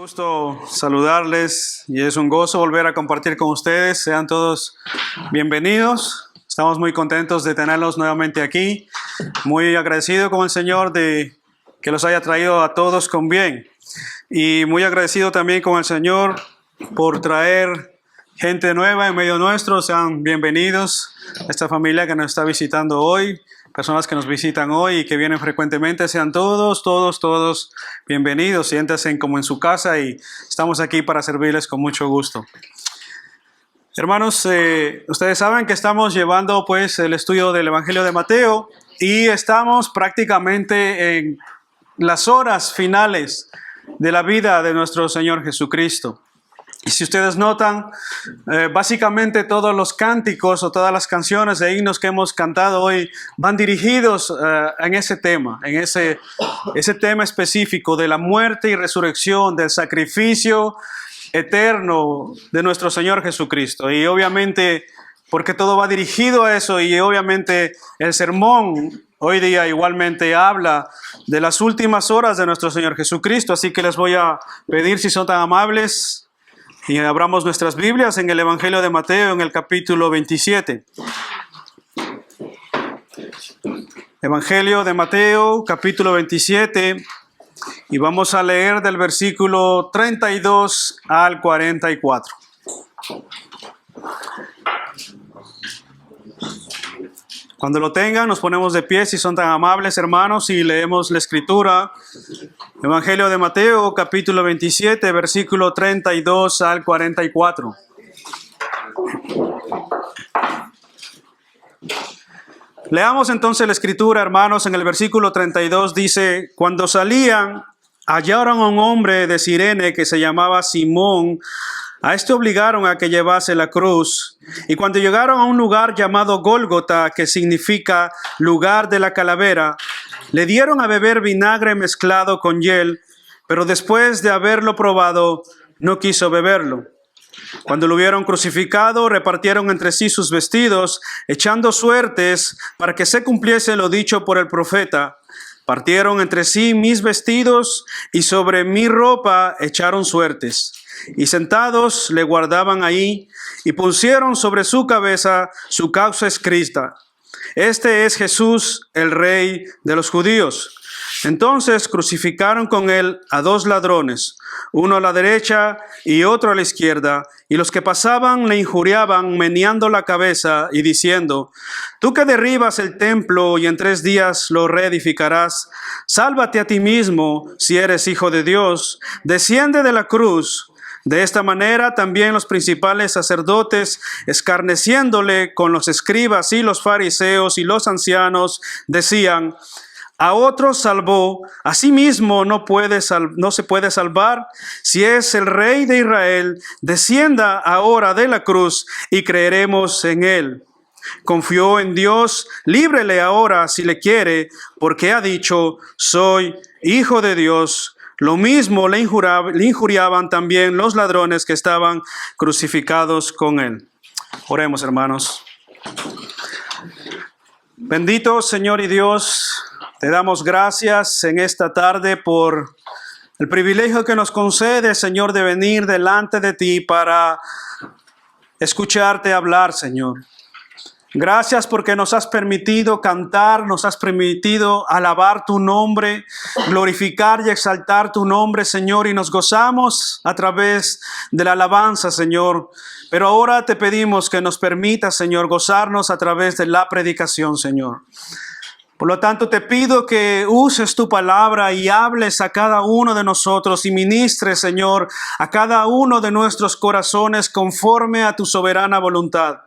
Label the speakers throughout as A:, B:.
A: Gusto saludarles y es un gozo volver a compartir con ustedes. Sean todos bienvenidos. Estamos muy contentos de tenerlos nuevamente aquí. Muy agradecido con el Señor de que los haya traído a todos con bien. Y muy agradecido también con el Señor por traer gente nueva en medio nuestro. Sean bienvenidos a esta familia que nos está visitando hoy. Personas que nos visitan hoy y que vienen frecuentemente, sean todos bienvenidos. Siéntanse como en su casa y estamos aquí para servirles con mucho gusto. Hermanos, ustedes saben que estamos llevando pues el estudio del Evangelio de Mateo y estamos prácticamente en las horas finales de la vida de nuestro Señor Jesucristo. Y si ustedes notan, básicamente todos los cánticos o todas las canciones e himnos que hemos cantado hoy van dirigidos en ese tema, en ese tema específico de la muerte y resurrección, del sacrificio eterno de nuestro Señor Jesucristo. Y obviamente, porque todo va dirigido a eso, y obviamente el sermón hoy día igualmente habla de las últimas horas de nuestro Señor Jesucristo. Así que les voy a pedir, si son tan amables, y abramos nuestras Biblias en el Evangelio de Mateo, en el capítulo 27. Evangelio de Mateo, capítulo 27, y vamos a leer del versículo 32 al 44. Cuando lo tengan, nos ponemos de pie, si son tan amables, hermanos, y leemos la Escritura. Evangelio de Mateo, capítulo 27, versículo 32 al 44. Leamos entonces la Escritura, hermanos. En el versículo 32 dice: Cuando salían, hallaron a un hombre de Cirene que se llamaba Simón. A este obligaron a que llevase la cruz. Y cuando llegaron a un lugar llamado Gólgota, que significa lugar de la calavera, le dieron a beber vinagre mezclado con hiel, pero después de haberlo probado, no quiso beberlo. Cuando lo hubieron crucificado, repartieron entre sí sus vestidos, echando suertes para que se cumpliese lo dicho por el profeta. Partieron entre sí mis vestidos y sobre mi ropa echaron suertes. Y sentados le guardaban ahí y pusieron sobre su cabeza su causa escrita: Este es Jesús, el Rey de los judíos. Entonces crucificaron con él a dos ladrones, uno a la derecha y otro a la izquierda, y los que pasaban le injuriaban, meneando la cabeza y diciendo: Tú que derribas el templo y en 3 días lo reedificarás, sálvate a ti mismo si eres hijo de Dios, desciende de la cruz. De esta manera también los principales sacerdotes, escarneciéndole con los escribas y los fariseos y los ancianos, decían: A otros salvó, a sí mismo no se puede salvar. Si es el Rey de Israel, descienda ahora de la cruz y creeremos en él. Confió en Dios, líbrele ahora si le quiere, porque ha dicho: soy hijo de Dios. Lo mismo le injuriaban también los ladrones que estaban crucificados con él. Oremos, hermanos. Bendito Señor y Dios, te damos gracias en esta tarde por el privilegio que nos concede, Señor, de venir delante de ti para escucharte hablar, Señor. Gracias porque nos has permitido cantar, nos has permitido alabar tu nombre, glorificar y exaltar tu nombre, Señor, y nos gozamos a través de la alabanza, Señor. Pero ahora te pedimos que nos permitas, Señor, gozarnos a través de la predicación, Señor. Por lo tanto, te pido que uses tu palabra y hables a cada uno de nosotros y ministres, Señor, a cada uno de nuestros corazones conforme a tu soberana voluntad.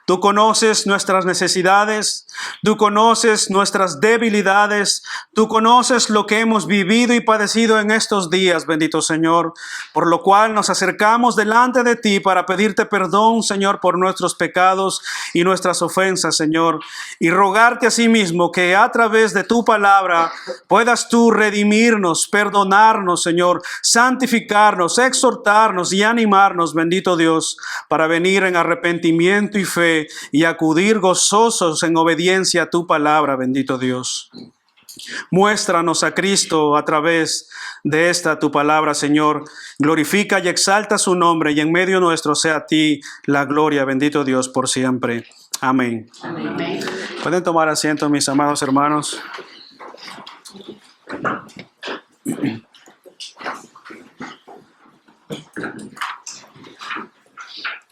A: Tú conoces nuestras necesidades, tú conoces nuestras debilidades, tú conoces lo que hemos vivido y padecido en estos días, bendito Señor, por lo cual nos acercamos delante de ti para pedirte perdón, Señor, por nuestros pecados y nuestras ofensas, Señor, y rogarte asimismo que a través de tu palabra puedas tú redimirnos, perdonarnos, Señor, santificarnos, exhortarnos y animarnos, bendito Dios, para venir en arrepentimiento y fe y acudir gozosos en obediencia a tu palabra, bendito Dios. Muéstranos a Cristo a través de esta tu palabra, Señor. Glorifica y exalta su nombre y en medio nuestro sea a ti la gloria. Bendito Dios por siempre. Amén.
B: Amén.
A: Pueden tomar asiento, mis amados hermanos.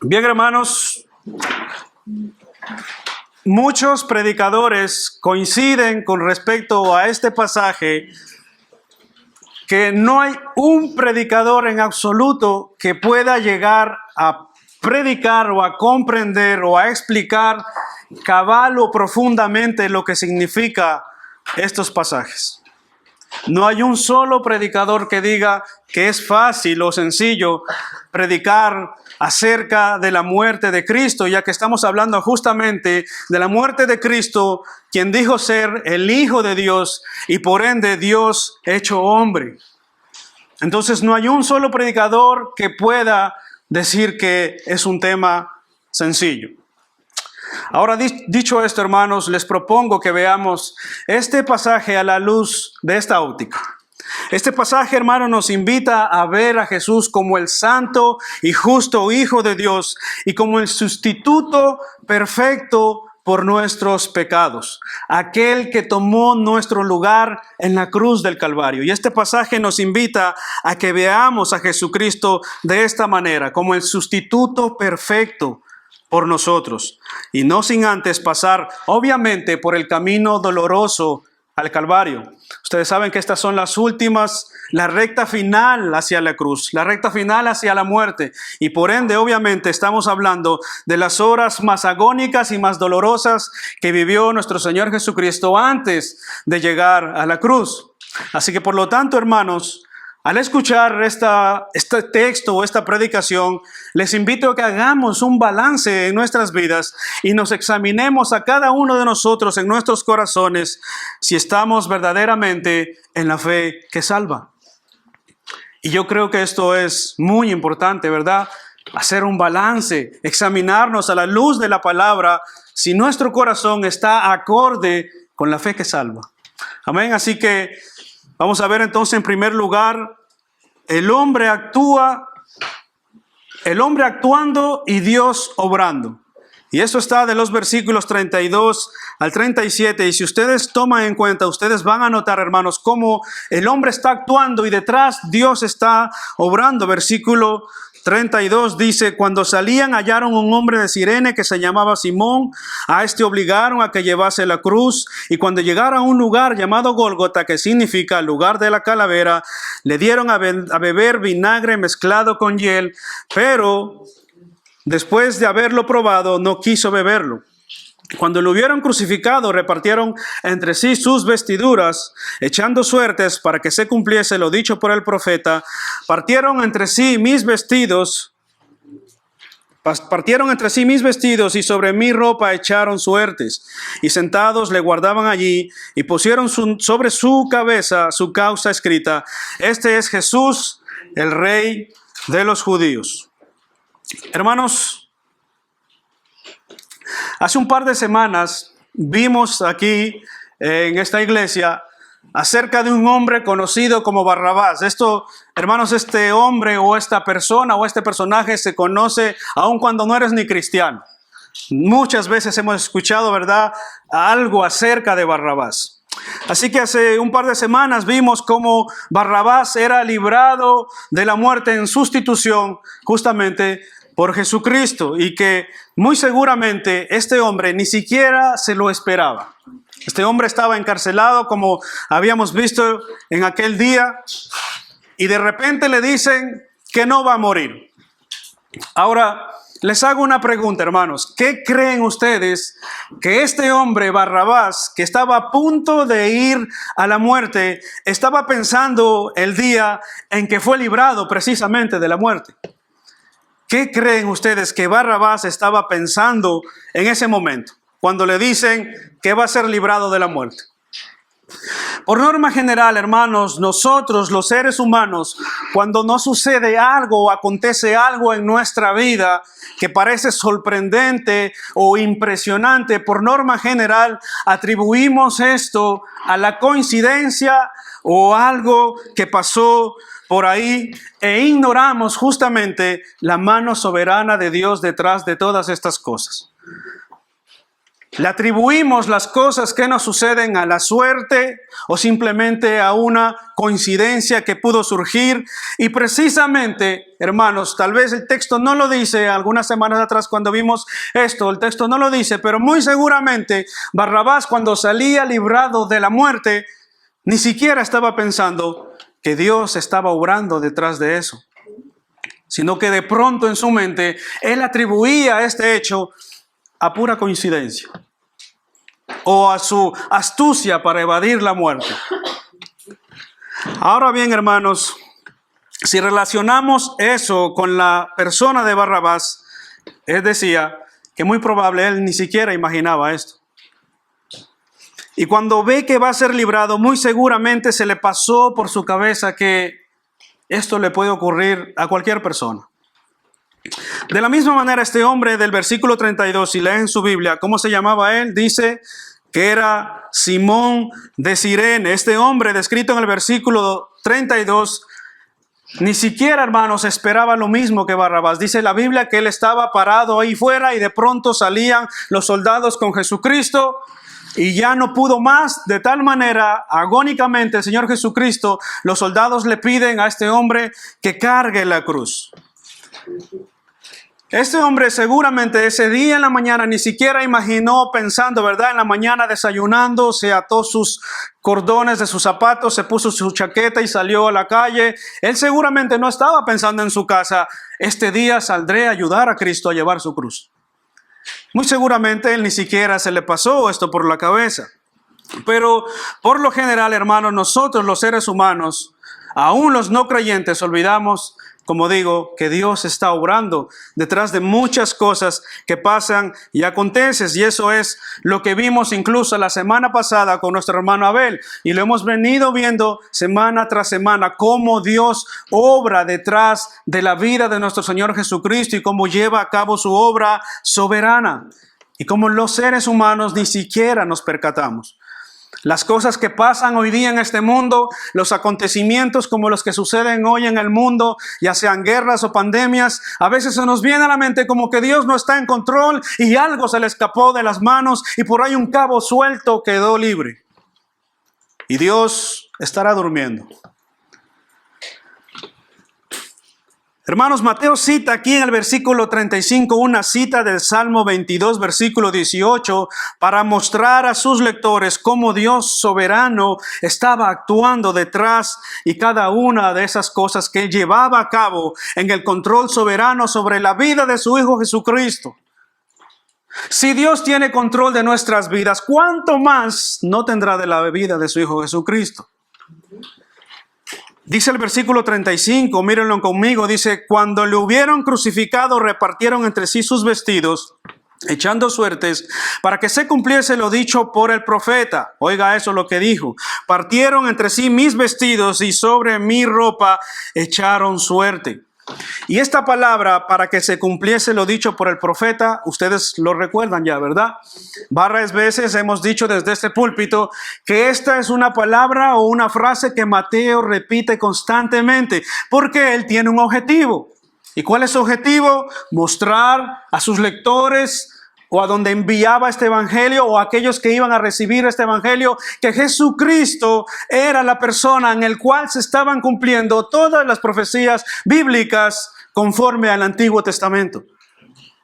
A: Bien, hermanos, muchos predicadores coinciden con respecto a este pasaje que no hay un predicador en absoluto que pueda llegar a predicar o a comprender o a explicar cabal o profundamente lo que significa estos pasajes. No hay un solo predicador que diga que es fácil o sencillo predicar acerca de la muerte de Cristo, ya que estamos hablando justamente de la muerte de Cristo, quien dijo ser el Hijo de Dios y por ende Dios hecho hombre. Entonces no hay un solo predicador que pueda decir que es un tema sencillo. Ahora, dicho esto, hermanos, les propongo que veamos este pasaje a la luz de esta óptica. Este pasaje, hermano, nos invita a ver a Jesús como el santo y justo Hijo de Dios y como el sustituto perfecto por nuestros pecados, aquel que tomó nuestro lugar en la cruz del Calvario. Y este pasaje nos invita a que veamos a Jesucristo de esta manera, como el sustituto perfecto por nosotros, y no sin antes pasar, obviamente, por el camino doloroso al Calvario. Ustedes saben que estas son las últimas, la recta final hacia la cruz, la recta final hacia la muerte, y por ende, obviamente, estamos hablando de las horas más agónicas y más dolorosas que vivió nuestro Señor Jesucristo antes de llegar a la cruz. Así que, por lo tanto, hermanos, al escuchar este texto o esta predicación, les invito a que hagamos un balance en nuestras vidas y nos examinemos a cada uno de nosotros en nuestros corazones si estamos verdaderamente en la fe que salva. Y yo creo que esto es muy importante, ¿verdad? Hacer un balance, examinarnos a la luz de la palabra si nuestro corazón está acorde con la fe que salva. Amén. Así que vamos a ver entonces en primer lugar, el hombre actuando y Dios obrando. Y eso está de los versículos 32 al 37. Y si ustedes toman en cuenta, ustedes van a notar, hermanos, cómo el hombre está actuando y detrás Dios está obrando. Versículo 32 dice: cuando salían hallaron un hombre de Cirene que se llamaba Simón. A este obligaron a que llevase la cruz, y cuando llegaron a un lugar llamado Gólgota, que significa lugar de la calavera, le dieron a beber vinagre mezclado con hiel, pero después de haberlo probado no quiso beberlo. Cuando lo hubieron crucificado, repartieron entre sí sus vestiduras, echando suertes para que se cumpliese lo dicho por el profeta. Partieron entre sí mis vestidos y sobre mi ropa echaron suertes. Y sentados le guardaban allí y pusieron sobre su cabeza su causa escrita: este es Jesús, el Rey de los judíos. Hermanos, hace un par de semanas vimos aquí en esta iglesia acerca de un hombre conocido como Barrabás. Esto, hermanos, este hombre o esta persona o este personaje se conoce aun cuando no eres ni cristiano. Muchas veces hemos escuchado, ¿verdad?, algo acerca de Barrabás. Así que hace un par de semanas vimos cómo Barrabás era librado de la muerte en sustitución justamente por Jesucristo, y que muy seguramente este hombre ni siquiera se lo esperaba. Este hombre estaba encarcelado, como habíamos visto en aquel día, y de repente le dicen que no va a morir. Ahora, les hago una pregunta, hermanos. ¿Qué creen ustedes que este hombre, Barrabás, que estaba a punto de ir a la muerte, estaba pensando el día en que fue librado precisamente de la muerte? ¿Qué creen ustedes que Barrabás estaba pensando en ese momento, cuando le dicen que va a ser librado de la muerte? Por norma general, hermanos, nosotros los seres humanos, cuando nos sucede algo o acontece algo en nuestra vida que parece sorprendente o impresionante, por norma general atribuimos esto a la coincidencia o algo que pasó por ahí e ignoramos justamente la mano soberana de Dios detrás de todas estas cosas. Le atribuimos las cosas que nos suceden a la suerte o simplemente a una coincidencia que pudo surgir. Y precisamente, hermanos, tal vez el texto no lo dice, algunas semanas atrás cuando vimos esto, el texto no lo dice, pero muy seguramente Barrabás, cuando salía librado de la muerte, ni siquiera estaba pensando que Dios estaba obrando detrás de eso, sino que de pronto en su mente él atribuía este hecho a pura coincidencia o a su astucia para evadir la muerte. Ahora bien, hermanos, si relacionamos eso con la persona de Barrabás, él decía que muy probable él ni siquiera imaginaba esto. Y cuando ve que va a ser librado, muy seguramente se le pasó por su cabeza que esto le puede ocurrir a cualquier persona. De la misma manera, este hombre del versículo 32, si leen su Biblia, ¿cómo se llamaba él? Dice que era Simón de Cirene. Este hombre descrito en el versículo 32, ni siquiera, hermanos, esperaba lo mismo que Barrabás. Dice la Biblia que él estaba parado ahí fuera y de pronto salían los soldados con Jesucristo y ya no pudo más. De tal manera, agónicamente, el Señor Jesucristo, los soldados le piden a este hombre que cargue la cruz. Este hombre seguramente ese día en la mañana ni siquiera imaginó pensando, ¿verdad? En la mañana desayunando, se ató sus cordones de sus zapatos, se puso su chaqueta y salió a la calle. Él seguramente no estaba pensando en su casa, este día saldré a ayudar a Cristo a llevar su cruz. Muy seguramente él ni siquiera se le pasó esto por la cabeza. Pero por lo general, hermanos, nosotros los seres humanos, aún los no creyentes, olvidamos, como digo, que Dios está obrando detrás de muchas cosas que pasan y acontecen. Y eso es lo que vimos incluso la semana pasada con nuestro hermano Abel. Y lo hemos venido viendo semana tras semana, cómo Dios obra detrás de la vida de nuestro Señor Jesucristo y cómo lleva a cabo su obra soberana. Y cómo los seres humanos ni siquiera nos percatamos. Las cosas que pasan hoy día en este mundo, los acontecimientos como los que suceden hoy en el mundo, ya sean guerras o pandemias, a veces se nos viene a la mente como que Dios no está en control y algo se le escapó de las manos y por ahí un cabo suelto quedó libre. Y Dios estará durmiendo. Hermanos, Mateo cita aquí en el versículo 35 una cita del Salmo 22, versículo 18, para mostrar a sus lectores cómo Dios soberano estaba actuando detrás y cada una de esas cosas que Él llevaba a cabo en el control soberano sobre la vida de su Hijo Jesucristo. Si Dios tiene control de nuestras vidas, ¿cuánto más no tendrá de la vida de su Hijo Jesucristo? Dice el versículo 35, mírenlo conmigo, dice, cuando le hubieron crucificado, repartieron entre sí sus vestidos, echando suertes, para que se cumpliese lo dicho por el profeta. Oiga eso lo que dijo. Partieron entre sí mis vestidos y sobre mi ropa echaron suerte. Y esta palabra, para que se cumpliese lo dicho por el profeta, ustedes lo recuerdan ya, ¿verdad? Varias veces hemos dicho desde este púlpito que esta es una palabra o una frase que Mateo repite constantemente, porque él tiene un objetivo. ¿Y cuál es su objetivo? Mostrar a sus lectores o a donde enviaba este evangelio o a aquellos que iban a recibir este evangelio, que Jesucristo era la persona en el cual se estaban cumpliendo todas las profecías bíblicas conforme al Antiguo Testamento.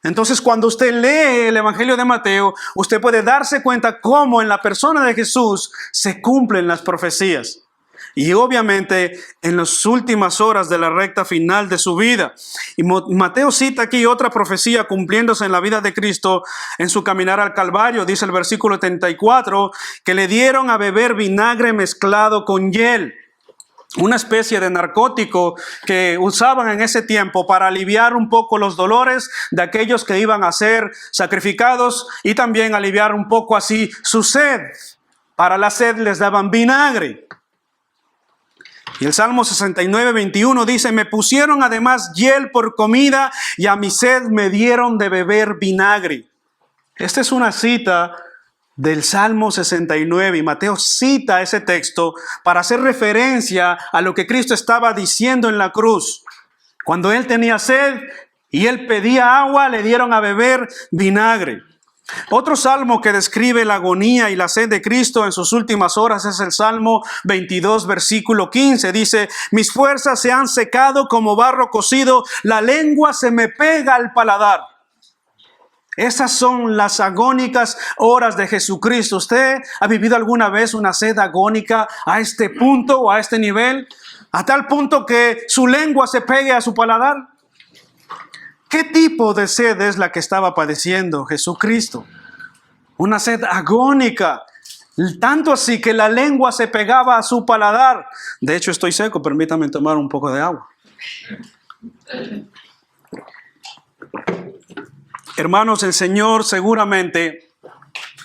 A: Entonces, cuando usted lee el evangelio de Mateo, usted puede darse cuenta cómo en la persona de Jesús se cumplen las profecías. Y obviamente en las últimas horas de la recta final de su vida. Y Mateo cita aquí otra profecía cumpliéndose en la vida de Cristo en su caminar al Calvario. Dice el versículo 34 que le dieron a beber vinagre mezclado con hiel. Una especie de narcótico que usaban en ese tiempo para aliviar un poco los dolores de aquellos que iban a ser sacrificados y también aliviar un poco así su sed. Para la sed les daban vinagre. Y el Salmo 69, 21 dice, me pusieron además hiel por comida y a mi sed me dieron de beber vinagre. Esta es una cita del Salmo 69 y Mateo cita ese texto para hacer referencia a lo que Cristo estaba diciendo en la cruz. Cuando él tenía sed y él pedía agua, le dieron a beber vinagre. Otro salmo que describe la agonía y la sed de Cristo en sus últimas horas es el Salmo 22, versículo 15. Dice, mis fuerzas se han secado como barro cocido, la lengua se me pega al paladar. Esas son las agónicas horas de Jesucristo. ¿Usted ha vivido alguna vez una sed agónica a este punto o a este nivel? A tal punto que su lengua se pegue a su paladar. ¿Qué tipo de sed es la que estaba padeciendo Jesucristo? Una sed agónica, tanto así que la lengua se pegaba a su paladar. De hecho, estoy seco, permítame tomar un poco de agua. Hermanos, el Señor seguramente,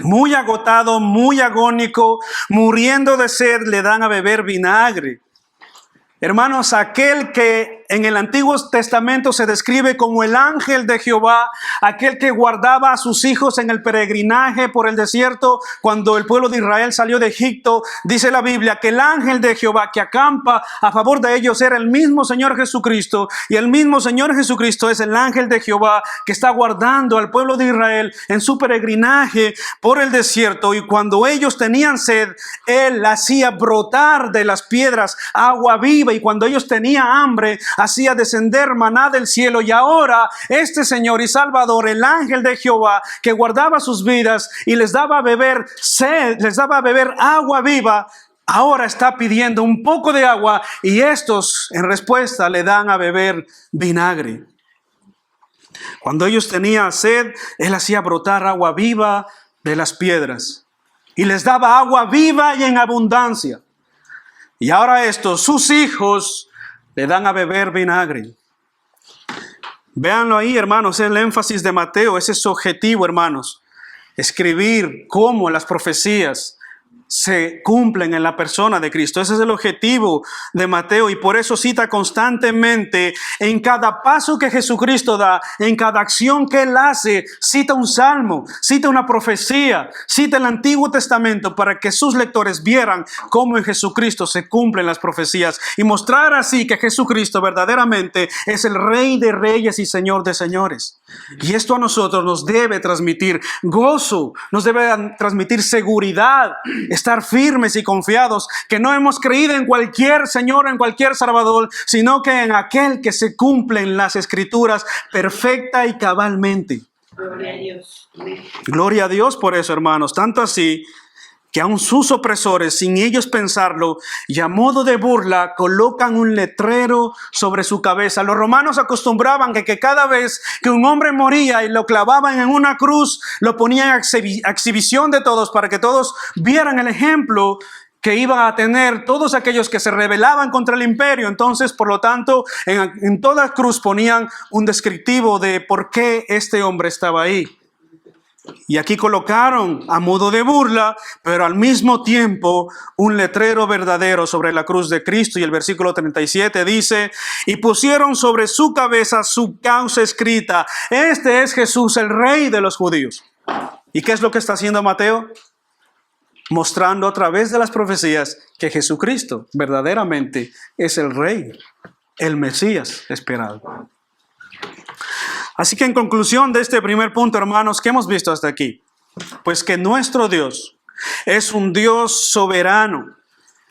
A: muy agotado, muy agónico, muriendo de sed, le dan a beber vinagre. Hermanos, aquel que en el Antiguo Testamento se describe como el ángel de Jehová, aquel que guardaba a sus hijos en el peregrinaje por el desierto, cuando el pueblo de Israel salió de Egipto, dice la Biblia que el ángel de Jehová que acampa a favor de ellos era el mismo Señor Jesucristo, y el mismo Señor Jesucristo es el ángel de Jehová que está guardando al pueblo de Israel en su peregrinaje por el desierto, y cuando ellos tenían sed, Él hacía brotar de las piedras agua viva, y cuando ellos tenían hambre, hacía descender maná del cielo. Y ahora este Señor y Salvador, el ángel de Jehová, que guardaba sus vidas y les daba a beber sed, les daba a beber agua viva, ahora está pidiendo un poco de agua, y estos en respuesta le dan a beber vinagre. Cuando ellos tenían sed, Él hacía brotar agua viva de las piedras y les daba agua viva y en abundancia. Y ahora estos, sus hijos, le dan a beber vinagre. Véanlo ahí, hermanos, es el énfasis de Mateo, ese es su objetivo, hermanos. Escribir cómo las profecías se cumplen en la persona de Cristo. Ese es el objetivo de Mateo, y por eso cita constantemente en cada paso que Jesucristo da, en cada acción que Él hace, cita un salmo, cita una profecía, cita el Antiguo Testamento para que sus lectores vieran cómo en Jesucristo se cumplen las profecías y mostrar así que Jesucristo verdaderamente es el Rey de Reyes y Señor de Señores. Y esto a nosotros nos debe transmitir gozo, nos debe transmitir seguridad, estar firmes y confiados que no hemos creído en cualquier Señor, en cualquier Salvador, sino que en aquel que se cumplen las Escrituras perfecta y cabalmente.
B: Gloria a Dios.
A: Gloria a Dios por eso, hermanos, tanto así que aun sus opresores, sin ellos pensarlo, y a modo de burla, colocan un letrero sobre su cabeza. Los romanos acostumbraban que cada vez que un hombre moría y lo clavaban en una cruz, lo ponían a exhibición de todos para que todos vieran el ejemplo que iban a tener todos aquellos que se rebelaban contra el imperio. Entonces, por lo tanto, en toda cruz ponían un descriptivo de por qué este hombre estaba ahí. Y aquí colocaron a modo de burla, pero al mismo tiempo un letrero verdadero sobre la cruz de Cristo. Y el versículo 37 dice, y pusieron sobre su cabeza su causa escrita, este es Jesús, el Rey de los judíos. ¿Y qué es lo que está haciendo Mateo? Mostrando a través de las profecías que Jesucristo verdaderamente es el Rey, el Mesías esperado. Así que en conclusión de este primer punto, hermanos, ¿qué hemos visto hasta aquí? Pues que nuestro Dios es un Dios soberano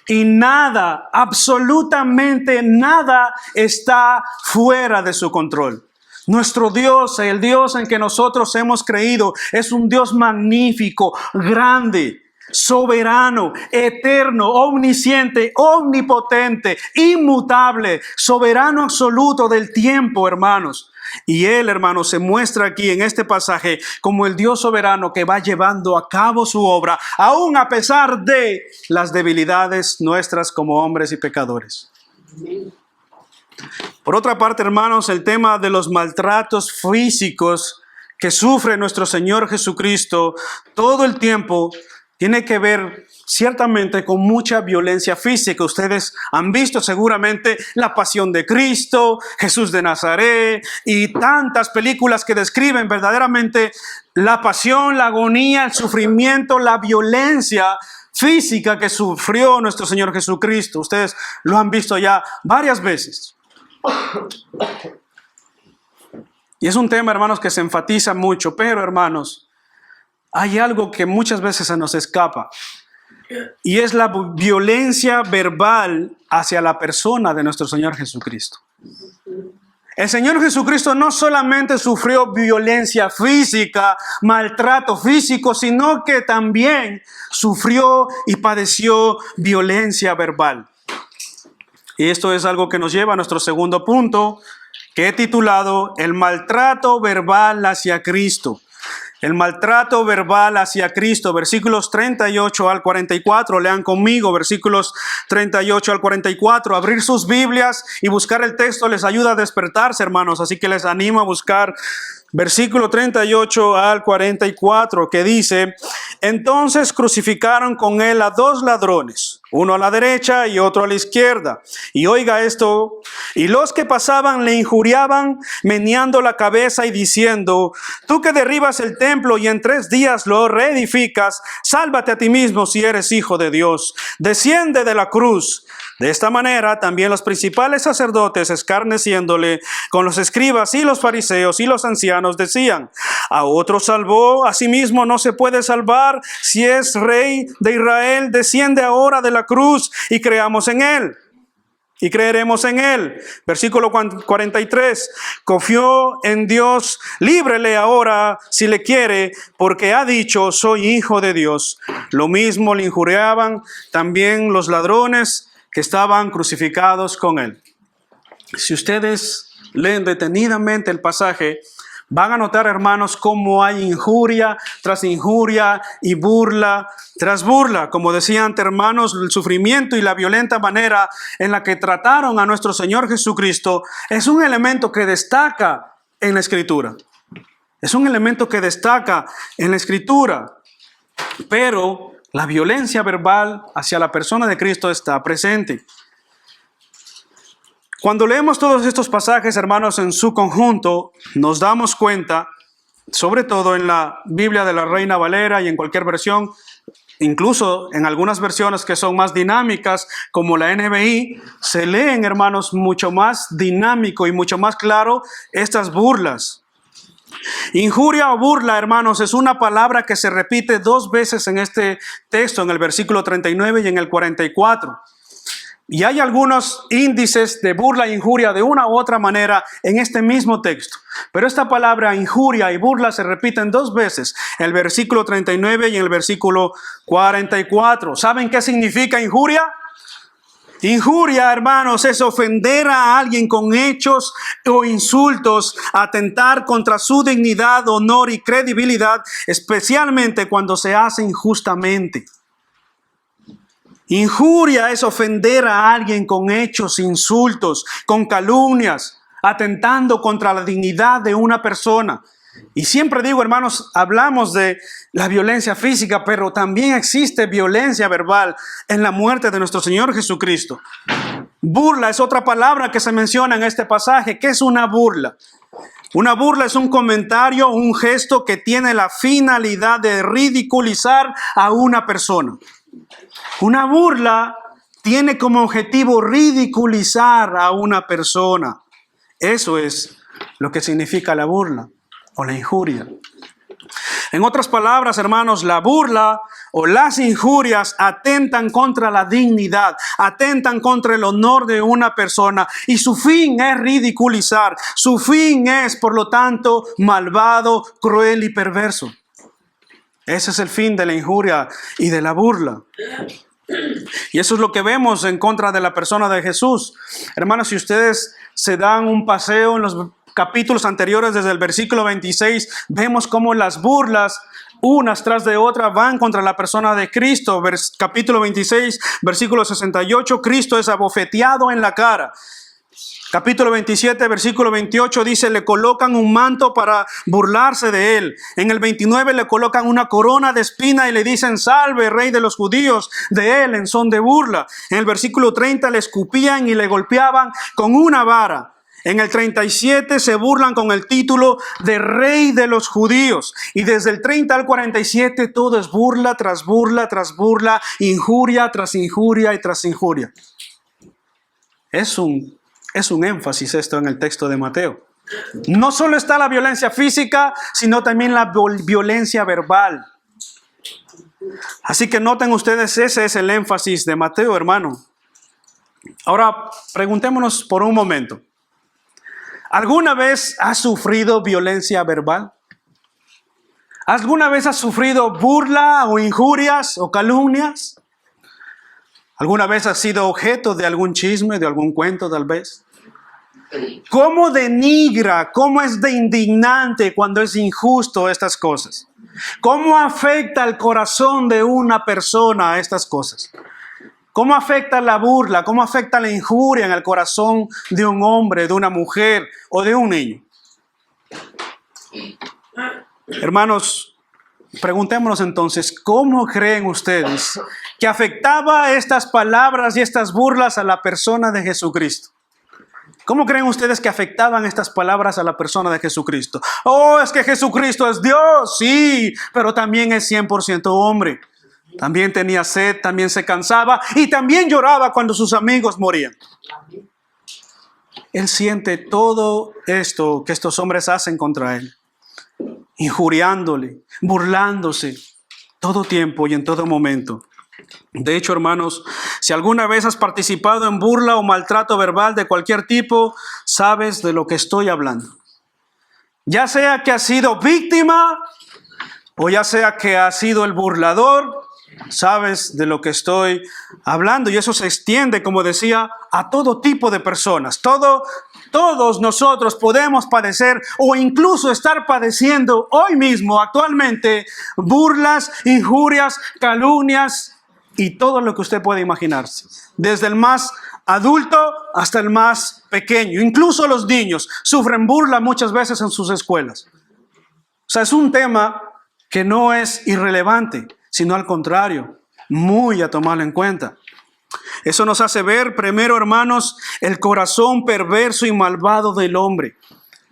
A: y nada, absolutamente nada está fuera de su control. Nuestro Dios, el Dios en que nosotros hemos creído, es un Dios magnífico, grande, soberano, eterno, omnisciente, omnipotente, inmutable, soberano absoluto del tiempo, hermanos. Y Él, hermanos, se muestra aquí en este pasaje como el Dios soberano que va llevando a cabo su obra, aún a pesar de las debilidades nuestras como hombres y pecadores. Por otra parte, hermanos, el tema de los maltratos físicos que sufre nuestro Señor Jesucristo todo el tiempo tiene que ver ciertamente con mucha violencia física. Ustedes han visto seguramente La Pasión de Cristo, Jesús de Nazaret y tantas películas que describen verdaderamente la pasión, la agonía, el sufrimiento, la violencia física que sufrió nuestro Señor Jesucristo. Ustedes lo han visto ya varias veces. Y es un tema, hermanos, que se enfatiza mucho, pero, hermanos, hay algo que muchas veces se nos escapa, y es la violencia verbal hacia la persona de nuestro Señor Jesucristo. El Señor Jesucristo no solamente sufrió violencia física, maltrato físico, sino que también sufrió y padeció violencia verbal. Y esto es algo que nos lleva a nuestro segundo punto, que he titulado El maltrato verbal hacia Cristo. El maltrato verbal hacia Cristo, versículos 38 al 44. Lean conmigo, versículos 38 al 44. Abrir sus Biblias y buscar el texto les ayuda a despertarse, hermanos. Así que les animo a buscar versículo 38 al 44, que dice: entonces crucificaron con él a 2 ladrones, uno a la derecha y otro a la izquierda. Y oiga esto: y los que pasaban le injuriaban, meneando la cabeza y diciendo: tú que derribas el templo y en 3 días lo reedificas, sálvate a ti mismo si eres hijo de Dios. Desciende de la cruz. De esta manera también los principales sacerdotes, escarneciéndole con los escribas y los fariseos y los ancianos, decían: a otro salvó, a sí mismo no se puede salvar. Si es rey de Israel, desciende ahora de la cruz y creamos en él. Y creeremos en él. Versículo 43. Confió en Dios, líbrele ahora si le quiere, porque ha dicho: soy hijo de Dios. Lo mismo le injuriaban también los ladrones que estaban crucificados con él. Si ustedes leen detenidamente el pasaje, van a notar, hermanos, cómo hay injuria tras injuria y burla tras burla. Como decía antes, hermanos, el sufrimiento y la violenta manera en la que trataron a nuestro Señor Jesucristo es un elemento que destaca en la Escritura. Es un elemento que destaca en la Escritura. Pero la violencia verbal hacia la persona de Cristo está presente. Cuando leemos todos estos pasajes, hermanos, en su conjunto, nos damos cuenta, sobre todo en la Biblia de la Reina Valera y en cualquier versión, incluso en algunas versiones que son más dinámicas, como la NBI, se leen, hermanos, mucho más dinámico y mucho más claro estas burlas. Injuria o burla, hermanos, es una palabra que se repite 2 veces en este texto, en el versículo 39 y en el 44. Y hay algunos índices de burla e injuria de una u otra manera en este mismo texto. Pero esta palabra injuria y burla se repiten 2 veces, en el versículo 39 y en el versículo 44. ¿Saben qué significa injuria? Injuria, hermanos, es ofender a alguien con hechos o insultos, atentar contra su dignidad, honor y credibilidad, especialmente cuando se hace injustamente. Injuria es ofender a alguien con hechos, insultos, con calumnias, atentando contra la dignidad de una persona. Y siempre digo, hermanos, hablamos de la violencia física, pero también existe violencia verbal en la muerte de nuestro Señor Jesucristo. Burla es otra palabra que se menciona en este pasaje. ¿Qué es una burla? Una burla es un comentario, un gesto que tiene la finalidad de ridiculizar a una persona. Una burla tiene como objetivo ridiculizar a una persona. Eso es lo que significa la burla o la injuria. En otras palabras, hermanos, la burla o las injurias atentan contra la dignidad, atentan contra el honor de una persona y su fin es ridiculizar. Su fin es, por lo tanto, malvado, cruel y perverso. Ese es el fin de la injuria y de la burla. Y eso es lo que vemos en contra de la persona de Jesús. Hermanos, si ustedes se dan un paseo en los capítulos anteriores, desde el versículo 26, vemos cómo las burlas, unas tras de otras, van contra la persona de Cristo. Capítulo 26, versículo 68, Cristo es abofeteado en la cara. Capítulo 27, versículo 28 dice, le colocan un manto para burlarse de él. En el 29 le colocan una corona de espina y le dicen, salve, rey de los judíos, de él en son de burla. En el versículo 30 le escupían y le golpeaban con una vara. En el 37 se burlan con el título de rey de los judíos. Y desde el 30 al 47 todo es burla tras burla tras burla, injuria tras injuria y tras injuria. Es un énfasis esto en el texto de Mateo. No solo está la violencia física, sino también la violencia verbal. Así que noten ustedes, ese es el énfasis de Mateo, hermano. Ahora, preguntémonos por un momento. ¿Alguna vez has sufrido violencia verbal? ¿Alguna vez has sufrido burla o injurias o calumnias? ¿Alguna vez has sido objeto de algún chisme, de algún cuento tal vez? ¿Cómo denigra, cómo es de indignante cuando es injusto estas cosas? ¿Cómo afecta el corazón de una persona a estas cosas? ¿Cómo afecta la burla, cómo afecta la injuria en el corazón de un hombre, de una mujer o de un niño? Hermanos, preguntémonos entonces, ¿cómo creen ustedes que afectaba estas palabras y estas burlas a la persona de Jesucristo? ¿Cómo creen ustedes que afectaban estas palabras a la persona de Jesucristo? Oh, es que Jesucristo es Dios, sí, pero también es 100% hombre. También tenía sed, también se cansaba y también lloraba cuando sus amigos morían. Él siente todo esto que estos hombres hacen contra él, injuriándole, burlándose, todo tiempo y en todo momento. De hecho, hermanos, si alguna vez has participado en burla o maltrato verbal de cualquier tipo, sabes de lo que estoy hablando. Ya sea que has sido víctima o ya sea que has sido el burlador, sabes de lo que estoy hablando. Y eso se extiende, como decía, a todo tipo de personas. Todos nosotros podemos padecer o incluso estar padeciendo hoy mismo, actualmente, burlas, injurias, calumnias y todo lo que usted puede imaginarse. Desde el más adulto hasta el más pequeño. Incluso los niños sufren burla muchas veces en sus escuelas. O sea, es un tema que no es irrelevante, sino al contrario, muy a tomarlo en cuenta. Eso nos hace ver, primero, hermanos, el corazón perverso y malvado del hombre.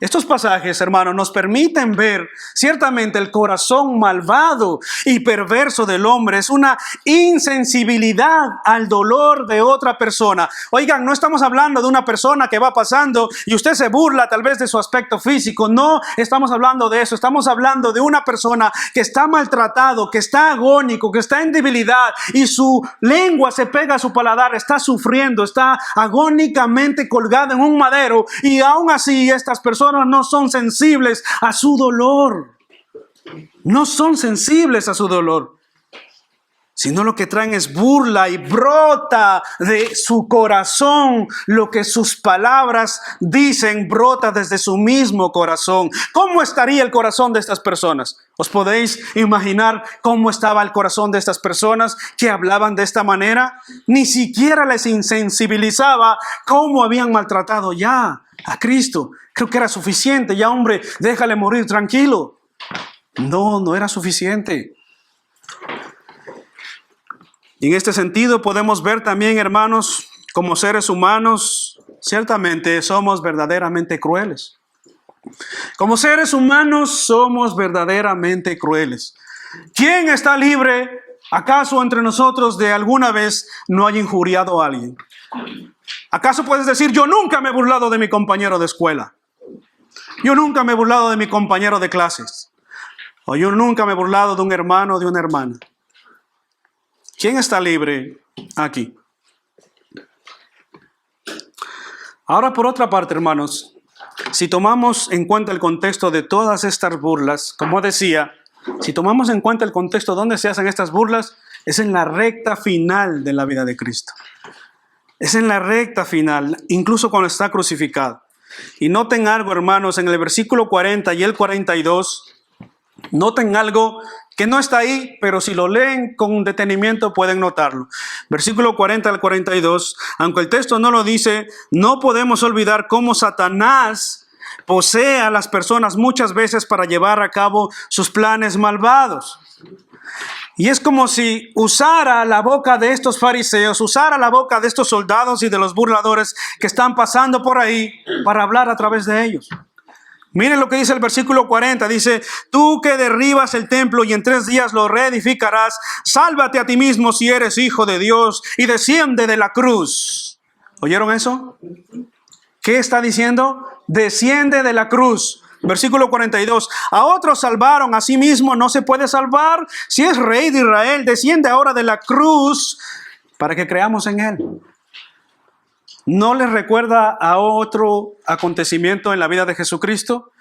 A: Estos pasajes, hermanos, nos permiten ver ciertamente el corazón malvado y perverso del hombre. Es una insensibilidad al dolor de otra persona. Oigan, no estamos hablando de una persona que va pasando y usted se burla tal vez de su aspecto físico. No estamos hablando de eso. Estamos hablando de una persona que está maltratado, que está agónico, que está en debilidad y su lengua se pega a su paladar, está sufriendo, está agónicamente colgado en un madero y aún así estas personas no son sensibles a su dolor. No son sensibles a su dolor, sino lo que traen es burla y brota de su corazón. Lo que sus palabras dicen brota desde su mismo corazón. ¿Cómo estaría el corazón de estas personas? ¿Os podéis imaginar cómo estaba el corazón de estas personas que hablaban de esta manera? Ni siquiera les insensibilizaba cómo habían maltratado ya a Cristo. Creo que era suficiente. Ya, hombre, déjale morir tranquilo. No era suficiente. Y en este sentido podemos ver también, hermanos, como seres humanos, ciertamente somos verdaderamente crueles. Como seres humanos somos verdaderamente crueles. ¿Quién está libre, acaso entre nosotros, de alguna vez no haya injuriado a alguien? ¿Acaso puedes decir, yo nunca me he burlado de mi compañero de escuela? Yo nunca me he burlado de mi compañero de clases. O yo nunca me he burlado de un hermano o de una hermana. ¿Quién está libre aquí? Ahora, por otra parte, hermanos, si tomamos en cuenta el contexto de todas estas burlas, como decía, si tomamos en cuenta el contexto donde se hacen estas burlas, es en la recta final de la vida de Cristo. Es en la recta final, incluso cuando está crucificado. Y noten algo, hermanos, en el versículo 40 y el 42, Noten algo que no está ahí, pero si lo leen con detenimiento pueden notarlo. Versículo 40 al 42, aunque el texto no lo dice, no podemos olvidar cómo Satanás posee a las personas muchas veces para llevar a cabo sus planes malvados. Y es como si usara la boca de estos fariseos, usara la boca de estos soldados y de los burladores que están pasando por ahí para hablar a través de ellos. Miren lo que dice el versículo 40, dice, tú que derribas el templo y en 3 días lo reedificarás, sálvate a ti mismo si eres hijo de Dios y desciende de la cruz. ¿Oyeron eso? ¿Qué está diciendo? Desciende de la cruz. Versículo 42, a otros salvaron, a sí mismo no se puede salvar. Si es rey de Israel, desciende ahora de la cruz para que creamos en él. ¿No les recuerda a otro acontecimiento en la vida de Jesucristo?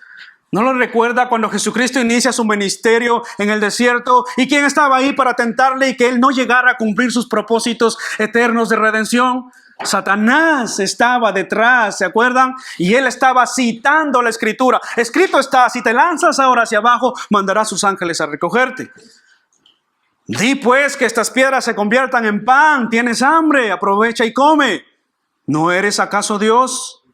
A: ¿No les recuerda cuando Jesucristo inicia su ministerio en el desierto? ¿Y quién estaba ahí para tentarle y que él no llegara a cumplir sus propósitos eternos de redención? Satanás estaba detrás, ¿se acuerdan? Y él estaba citando la escritura. Escrito está, si te lanzas ahora hacia abajo, mandará a sus ángeles a recogerte. Di pues que estas piedras se conviertan en pan. Tienes hambre, aprovecha y come. ¿No eres acaso Dios?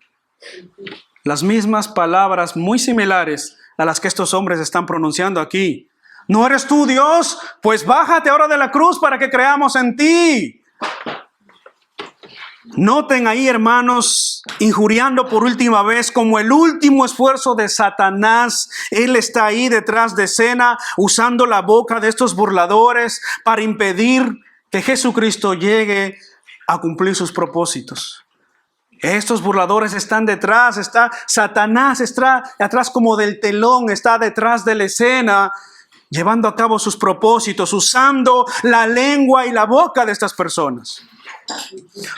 A: Las mismas palabras muy similares a las que estos hombres están pronunciando aquí. ¿No eres tú Dios? Pues bájate ahora de la cruz para que creamos en ti. Noten ahí, hermanos, injuriando por última vez como el último esfuerzo de Satanás. Él está ahí detrás de escena usando la boca de estos burladores para impedir que Jesucristo llegue a cumplir sus propósitos. Estos burladores están detrás, Satanás está atrás como del telón, está detrás de la escena, llevando a cabo sus propósitos, usando la lengua y la boca de estas personas.